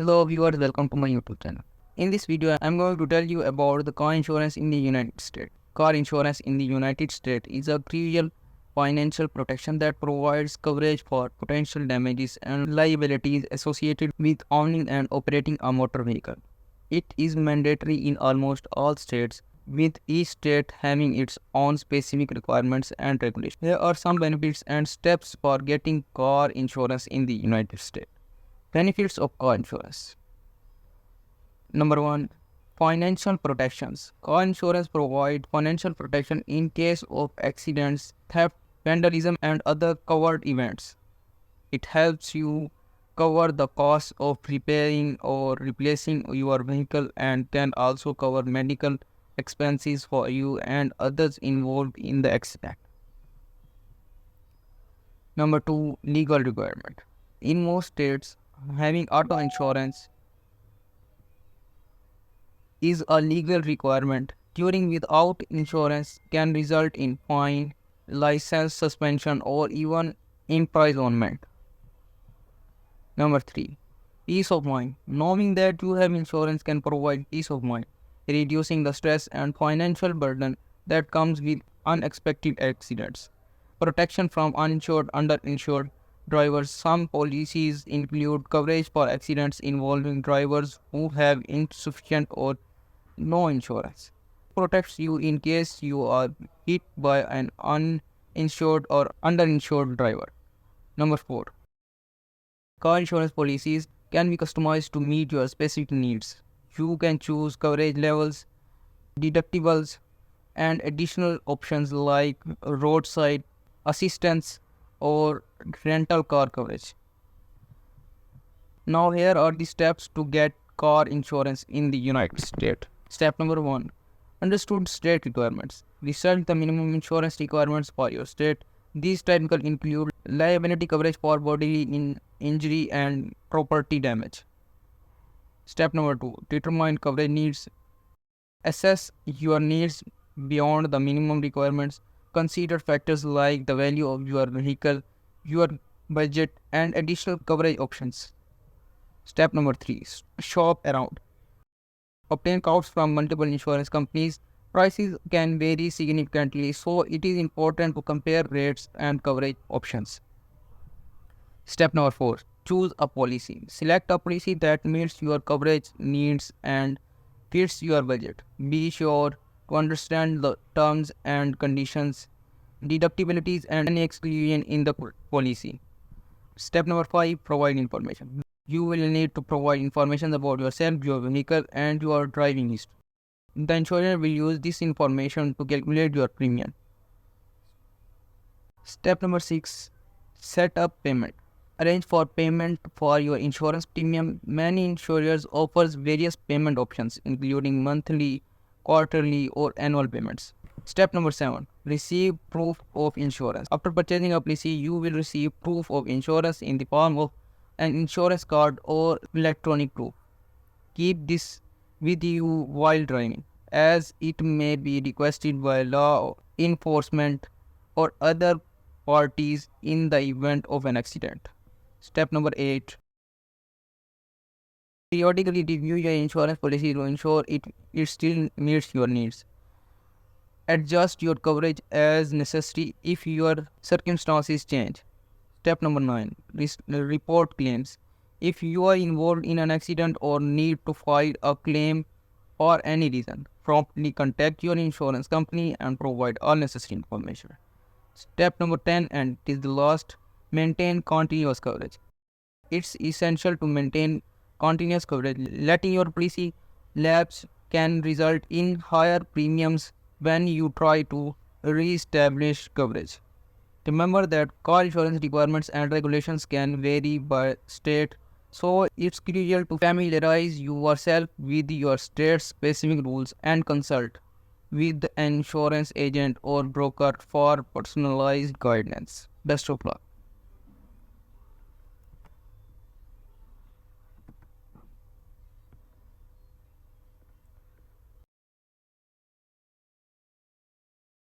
Hello viewers, welcome to my YouTube channel. In this video, I am going to tell you about the car insurance in the United States. Car insurance in the United States is a crucial financial protection that provides coverage for potential damages and liabilities associated with owning and operating a motor vehicle. It is mandatory in almost all states, with each state having its own specific requirements and regulations. Here are some benefits and steps for getting car insurance in the United States. Benefits of car insurance. Number 1. Financial protections. Car insurance provides financial protection in case of accidents, theft, vandalism, and other covered events. It helps you cover the cost of repairing or replacing your vehicle and can also cover medical expenses for you and others involved in the accident. Number 2. Legal requirement. In most states, having auto insurance is a legal requirement. Curing without insurance can result in fine, license suspension, or even imprisonment. Number 3. Peace of mind. Knowing that you have insurance can provide peace of mind, reducing the stress and financial burden that comes with unexpected accidents. Protection from uninsured, underinsured drivers. Some policies include coverage for accidents involving drivers who have insufficient or no insurance. Protects you in case you are hit by an uninsured or underinsured driver. Number 4. Car insurance policies can be customized to meet your specific needs. You can choose coverage levels, deductibles, and additional options like roadside assistance or rental car coverage. Now here are the steps to get car insurance in the United States. Step number 1. Understood state requirements. Research the minimum insurance requirements for your state. These typically include liability coverage for bodily injury and property damage. Step number 2. Determine coverage needs. Assess your needs beyond the minimum requirements. Consider factors like the value of your vehicle, your budget, and additional coverage options. Step number 3. Shop around. Obtain quotes from multiple insurance companies. Prices can vary significantly, so it is important to compare rates and coverage options. Step number 4. Choose a policy. Select a policy that meets your coverage needs and fits your budget. Be sure to understand the terms and conditions, deductibilities, and any exclusion in the policy. Step number 5. Provide information. You will need to provide information about yourself, your vehicle, and your driving history. The insurer will use this information to calculate your premium. Step number 6. Set up payment. Arrange for payment for your insurance premium. Many insurers offers various payment options, including monthly, quarterly, or annual payments. Step number 7. Receive proof of insurance. After purchasing a policy, you will receive proof of insurance in the form of an insurance card or electronic proof. Keep this with you while driving, as it may be requested by law enforcement or other parties in the event of an accident. Step number 8. Periodically review your insurance policy to ensure it still meets your needs. Adjust your coverage as necessary if your circumstances change. Step number 9. Report claims. If you are involved in an accident or need to file a claim for any reason, promptly contact your insurance company and provide all necessary information. Step number 10, and it is the last, maintain continuous coverage. It's essential to maintain continuous coverage. Letting your policy lapse can result in higher premiums when you try to re-establish coverage. Remember that car insurance requirements and regulations can vary by state, so it's crucial to familiarize yourself with your state's specific rules and consult with an insurance agent or broker for personalized guidance. Best of luck.